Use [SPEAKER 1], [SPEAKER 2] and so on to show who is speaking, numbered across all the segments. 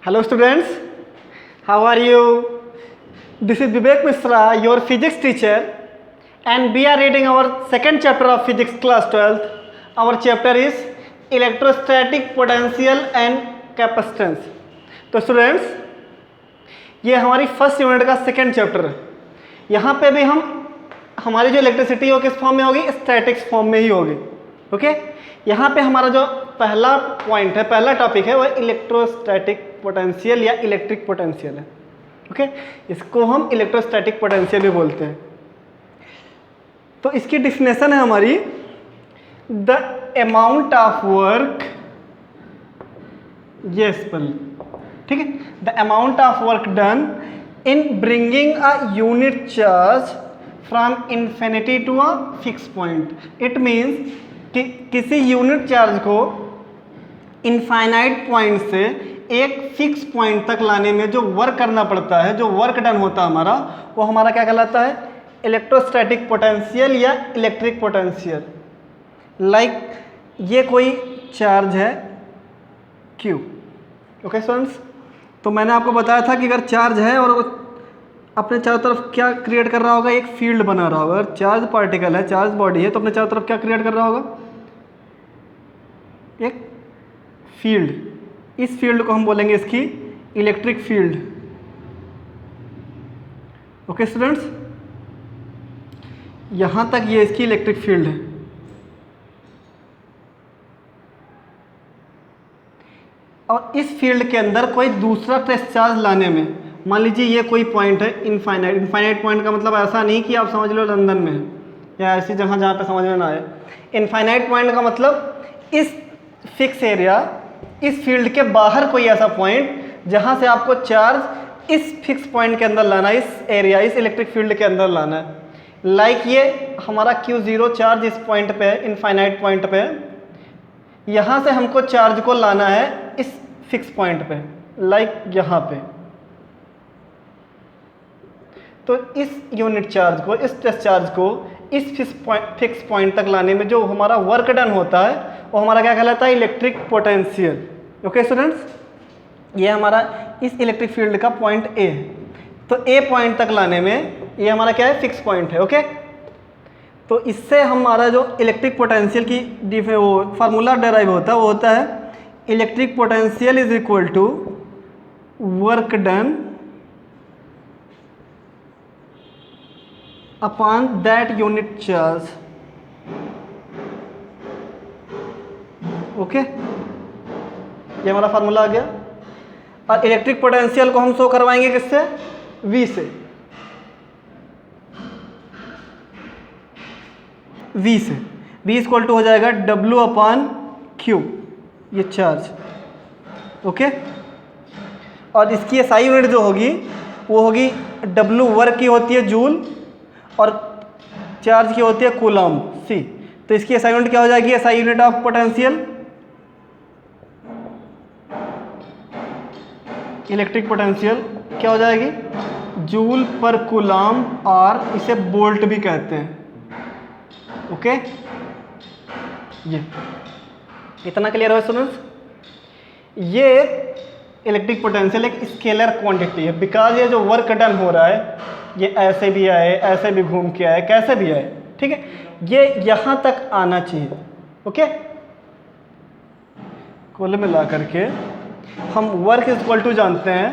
[SPEAKER 1] Hello students, how are you? This is Vivek Misra, your physics teacher, and we are reading our second chapter of physics class 12th. Our chapter is electrostatic potential and capacitance. तो students, ये हमारी first unit का second chapter है। यहाँ पे भी हमारी जो इलेक्ट्रिसिटी हो किस फॉर्म में होगी, स्टैटिक्स फॉर्म में ही होगी। ओके, यहाँ पे हमारा जो पहला पॉइंट है, पहला टॉपिक है, वो इलेक्ट्रोस्टैटिक पोटेंशियल या इलेक्ट्रिक पोटेंशियल है। ओके, इसको हम इलेक्ट्रोस्टैटिक पोटेंशियल भी बोलते हैं। तो इसकी डिफिनेशन है हमारी, द अमाउंट ऑफ वर्क, ये सिंपल, ठीक है, the amount of work done in bringing a unit charge from infinity to a fix point. It means कि किसी यूनिट चार्ज को इनफाइनाइट पॉइंट से एक फिक्स पॉइंट तक लाने में जो वर्क करना पड़ता है, जो वर्क डन होता है हमारा, वो हमारा क्या कहलाता है, इलेक्ट्रोस्टैटिक पोटेंशियल या इलेक्ट्रिक पोटेंशियल। लाइक ये कोई चार्ज है Q। ओके स्टूडेंट्स, तो मैंने आपको बताया था कि अगर चार्ज है और अपने चारों तरफ क्या क्रिएट कर रहा होगा, एक फील्ड बना रहा होगा। अगर चार्ज पार्टिकल है, चार्ज बॉडी है, तो अपने चारों तरफ क्या क्रिएट कर रहा होगा, एक फील्ड। इस फील्ड को हम बोलेंगे इसकी इलेक्ट्रिक फील्ड। ओके स्टूडेंट्स, यहां तक ये इसकी इलेक्ट्रिक फील्ड है। और इस फील्ड के अंदर कोई दूसरा ट्रेस चार्ज लाने में, मान लीजिए ये कोई पॉइंट है इनफाइनाइट। इनफाइनाइट पॉइंट का मतलब ऐसा नहीं कि आप समझ लो लंदन में है या ऐसी जगह जहाँ पे समझ में ना आए। इनफाइनाइट पॉइंट का मतलब इस फिक्स एरिया, इस फील्ड के बाहर कोई ऐसा पॉइंट जहाँ से आपको चार्ज इस फिक्स पॉइंट के अंदर लाना है, इस एरिया, इस इलेक्ट्रिक फील्ड के अंदर लाना है। लाइक ये हमारा Q0 चार्ज इस पॉइंट पे है, इनफाइनाइट पॉइंट पे है। यहाँ से हमको चार्ज को लाना है इस फिक्स पॉइंट पे, लाइक यहाँ पे। तो इस यूनिट चार्ज को, इस टेस्ट चार्ज को इस फिक्स पॉइंट तक लाने में जो हमारा वर्क डन होता है, वो हमारा क्या कहलाता है, इलेक्ट्रिक पोटेंशियल। ओके स्टूडेंट्स, ये हमारा इस इलेक्ट्रिक फील्ड का पॉइंट ए है। तो ए पॉइंट तक लाने में ये हमारा क्या है, फिक्स पॉइंट है। ओके, तो इससे हमारा जो इलेक्ट्रिक पोटेंशियल की वो फार्मूला डेराइव होता है, वो होता है electric potential is equal to work done upon that unit charge. Okay, ये हमारा फार्मूला आ गया। और इलेक्ट्रिक पोटेंशियल को हम शो करवाएंगे किससे, V से। V से V इक्वल टू हो जाएगा W अपॉन Q, ये चार्ज। ओके, और इसकी SI यूनिट जो होगी वो होगी, W वर्क की होती है जूल और चार्ज की होती है कूलम्ब, C। तो इसकी SI यूनिट क्या हो जाएगी, SI unit of potential, electric potential क्या हो जाएगी, जूल पर कूलम्ब, और इसे वोल्ट भी कहते हैं। ओके, ये इतना क्लियर हो स्टूडेंट्स। ये इलेक्ट्रिक पोटेंशियल एक स्केलर क्वांटिटी है, बिकॉज ये जो वर्क डन हो रहा है, ये ऐसे भी आए, ऐसे भी घूम के आए, कैसे भी आए, ठीक है, ये यहाँ तक आना चाहिए। ओके, कुल मिला करके हम वर्क इज इक्वल टू जानते हैं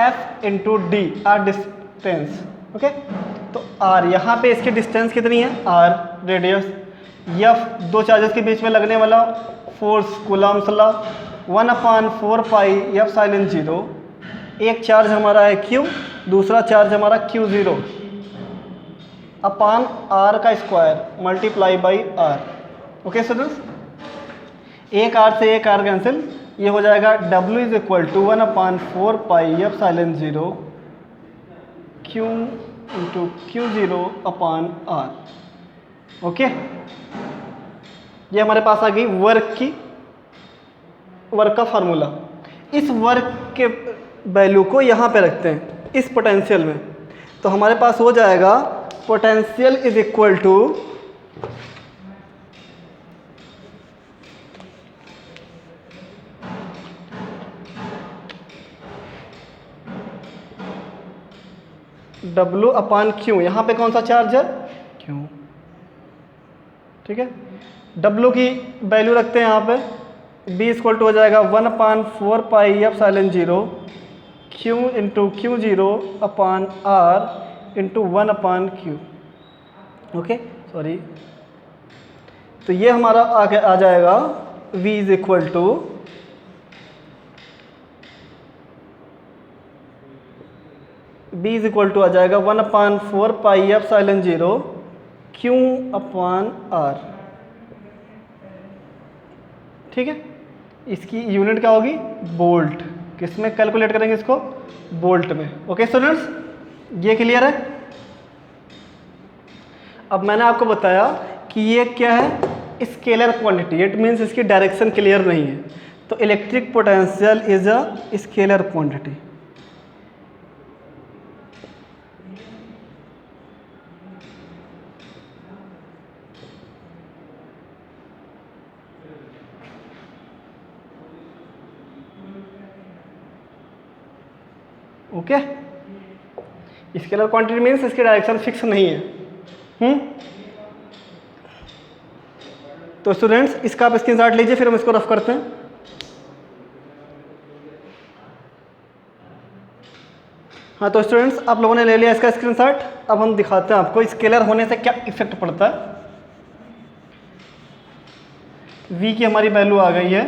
[SPEAKER 1] F into D, R distance. Okay, तो R यहाँ पे इसकी डिस्टेंस कितनी है, R रेडियस, F दो चार्जेस के बीच में लगने वाला फोर्स, कूलम्ब्स लॉ, 1/4 F साइलेंस 0। एक चार्ज हमारा है Q, दूसरा चार्ज हमारा Q0 अपॉन R का square multiply by R। Okay students, एक R से एक R कैंसिल, ये हो जाएगा W is equal to 1/4 F साइलेंस 0 Q into Q0 upon R। Okay, ये हमारे पास आ गई वर्क का फार्मूला। इस वर्क के वैल्यू को यहाँ पे रखते हैं इस पोटेंशियल में, तो हमारे पास हो जाएगा potential is equal to W upon Q, यहाँ पे कौन सा चार्ज है? Q। ठीक है, W की वैल्यू रखते हैं यहाँ पे, B इक्वल टू हो जाएगा 1/4 pi epsilon 0 Q into Q0 upon R into 1/Q। Okay, sorry, तो ये हमारा आगे आ जाएगा V is equal to B is equal to आ जाएगा 1/4 pi epsilon 0 Q upon R। ठीक है, इसकी यूनिट क्या होगी? वोल्ट। किस में कैलकुलेट करेंगे इसको? वोल्ट में। ओके स्टूडेंट्स, ये क्लियर है? अब मैंने आपको बताया कि ये क्या है? स्केलर क्वांटिटी, इट मीन्स इसकी डायरेक्शन क्लियर नहीं है। तो electric potential is a scalar quantity. Okay, scalar quantity means इसकी डायरेक्शन फिक्स नहीं है। तो स्टूडेंट्स, इसका आप स्क्रीनशॉट लीजिए, फिर हम इसको रफ करते हैं। हाँ, तो स्टूडेंट्स, आप लोगों ने ले लिया इसका स्क्रीनशॉट। अब हम दिखाते हैं आपको स्केलर होने से क्या इफेक्ट पड़ता है। V की हमारी वैल्यू आ गई है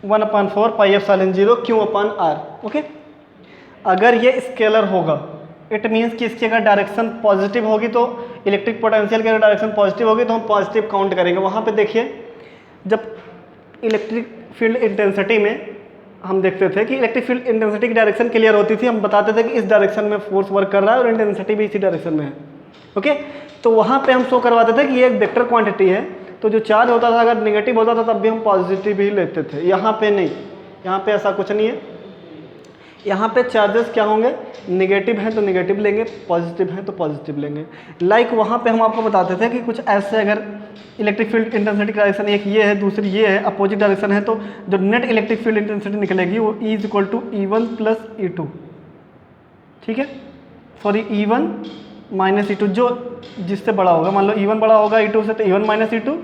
[SPEAKER 1] 1/4 pi epsilon 0 Q upon R। Okay, अगर ये स्केलर होगा, इट मीन्स कि इसकी अगर डायरेक्शन पॉजिटिव होगी, तो इलेक्ट्रिक पोटेंशियल की अगर डायरेक्शन पॉजिटिव होगी तो हम पॉजिटिव काउंट करेंगे। वहाँ पे देखिए, जब इलेक्ट्रिक फील्ड इंटेंसिटी में हम देखते थे कि इलेक्ट्रिक फील्ड इंटेंसिटी की डायरेक्शन क्लियर होती थी, हम बताते थे कि इस डायरेक्शन में फोर्स वर्क कर रहा है और इंटेंसिटी भी इसी डायरेक्शन में है। ओके, तो वहाँ पे हम शो करवाते थे कि ये एक वेक्टर क्वांटिटी है, तो जो चार्ज होता था अगर निगेटिव होता था तब भी हम पॉजिटिव ही लेते थे। यहाँ पे नहीं, यहाँ पे ऐसा कुछ नहीं है। यहाँ पे चार्जेस क्या होंगे? निगेटिव है तो निगेटिव लेंगे, पॉजिटिव है तो पॉजिटिव लेंगे। लाइक वहाँ पे हम आपको बताते थे कि कुछ ऐसे, अगर इलेक्ट्रिक फील्ड इंटेंसिटी का डायरेक्शन एक ये है, दूसरी ये है, अपोजिट डायरेक्शन है, तो जो नेट इलेक्ट्रिक फील्ड इंटेंसिटी निकलेगी वो E is equal to E1 plus E2। ठीक है, सॉरी, E1 माइनस E2, जो जिससे बड़ा होगा। मान लो E1 बड़ा होगा E2 से, तो E1 माइनस E2,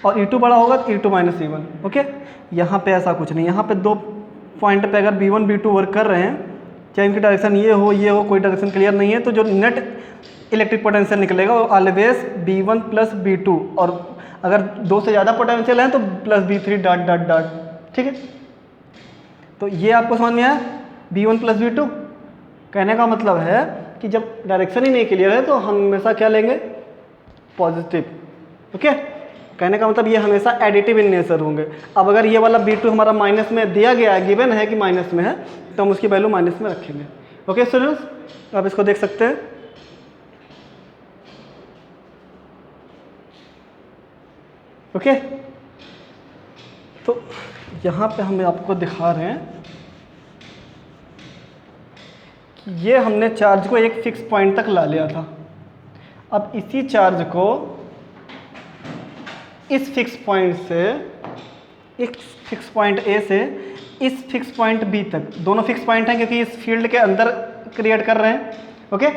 [SPEAKER 1] और E2 बड़ा होगा तो E2 माइनस E1। ओके, यहाँ पे ऐसा कुछ नहीं। यहाँ पे दो पॉइंट पे अगर B1 B2 वर्क कर रहे हैं, चाहे इनकी डायरेक्शन ये हो, कोई डायरेक्शन क्लियर नहीं है, तो जो नेट इलेक्ट्रिक पोटेंशियल निकलेगा वो ऑलवेज B1 प्लस B2, और अगर दो से ज़्यादा पोटेंशियल है तो plus B3 dot dot dot. ठीक है, तो ये आपको समझ में आया? B1 प्लस B2 कहने का मतलब है कि जब डायरेक्शन ही नहीं क्लियर है तो हम हमेशा क्या लेंगे? पॉजिटिव। ओके, कहने का मतलब ये हमेशा एडिटिव इन नेचर होंगे। अब अगर ये वाला B2 हमारा माइनस में दिया गया है, गिवन है कि माइनस में है, तो हम उसकी वैल्यू माइनस में रखेंगे। ओके स्टूडेंट्स, आप इसको देख सकते हैं। ओके, तो यहाँ पे हम आपको दिखा रहे हैं कि ये हमने चार्ज को एक फिक्स पॉइंट तक ला लिया था। अब इसी चार्ज को इस फिक्स पॉइंट से, एक फिक्स पॉइंट ए से इस फिक्स पॉइंट बी तक, दोनों फिक्स पॉइंट हैं क्योंकि इस फील्ड के अंदर क्रिएट कर रहे हैं। ओके,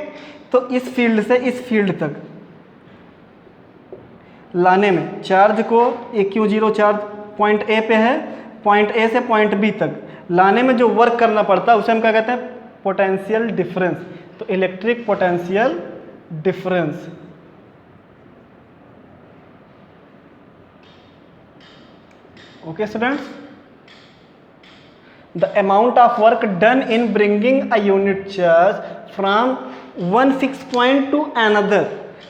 [SPEAKER 1] तो इस फील्ड से इस फील्ड तक लाने में चार्ज को, एक Q0 चार्ज पॉइंट ए पे है, पॉइंट ए से पॉइंट बी तक लाने में जो वर्क करना पड़ता है उसे हम क्या कहते हैं? Potential difference. तो electric potential difference. Okay students, the amount of work done in bringing a unit charge from one fixed point to another,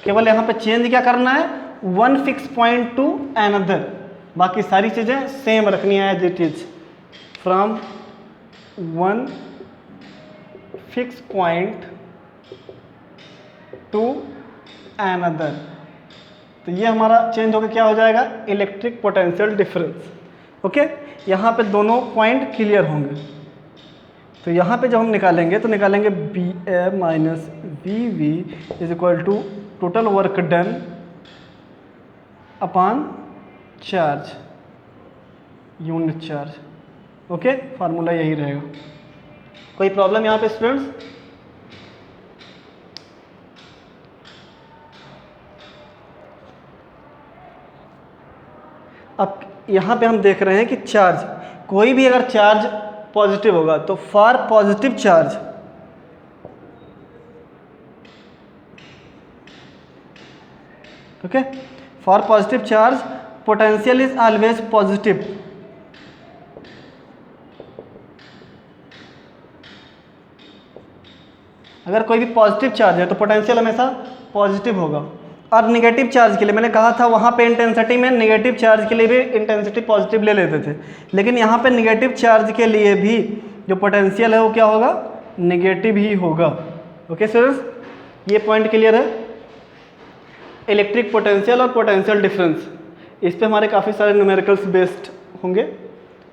[SPEAKER 1] केवल यहाँ पे चेंज क्या करना है? one fixed point to another, बाकी सारी चीज़ें सेम रखनी है as it is. From one fix point to another, तो ये हमारा चेंज होकर क्या हो जाएगा? Electric potential difference. ओके, यहाँ पे दोनों पॉइंट क्लियर होंगे। तो यहाँ पे जब हम निकालेंगे तो निकालेंगे BA minus BV is equal to total work done upon charge, unit charge. Okay, formula यही रहेगा। कोई प्रॉब्लम यहाँ पे स्टूडेंट्स? यहाँ पे हम देख रहे हैं कि चार्ज, कोई भी अगर चार्ज पॉजिटिव होगा तो for positive charge, okay, for positive charge potential is always positive. अगर कोई भी पॉजिटिव चार्ज है तो पोटेंशियल हमेशा पॉजिटिव होगा। और निगेटिव चार्ज के लिए मैंने कहा था वहाँ पे इंटेंसिटी में निगेटिव चार्ज के लिए भी इंटेंसिटी पॉजिटिव ले लेते थे, लेकिन यहाँ पे निगेटिव चार्ज के लिए भी जो पोटेंशियल है वो क्या होगा, निगेटिव ही होगा। ओके स्टूडेंट्स, ये पॉइंट क्लियर है। इलेक्ट्रिक पोटेंशियल और पोटेंशियल डिफरेंस, इस पे हमारे काफ़ी सारे न्यूमेरिकल्स बेस्ड होंगे।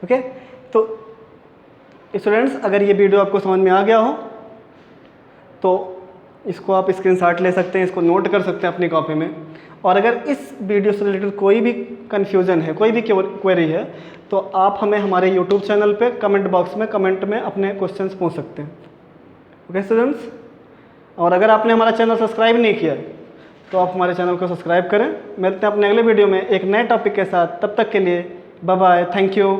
[SPEAKER 1] ओके, तो स्टूडेंट्स अगर ये वीडियो आपको समझ में आ गया हो तो इसको आप स्क्रीनशॉट ले सकते हैं, इसको नोट कर सकते हैं अपनी कॉपी में। और अगर इस वीडियो से रिलेटेड कोई भी कन्फ्यूज़न है, कोई भी क्वेरी है, तो आप हमें हमारे यूट्यूब चैनल पे कमेंट बॉक्स में कमेंट में अपने क्वेश्चंस पूछ सकते हैं। ओके स्टूडेंट्स, और अगर आपने हमारा चैनल सब्सक्राइब नहीं किया तो आप हमारे चैनल को सब्सक्राइब करें। मिलते हैं अपने अगले वीडियो में एक नए टॉपिक के साथ, तब तक के लिए बाय बाय, थैंक यू।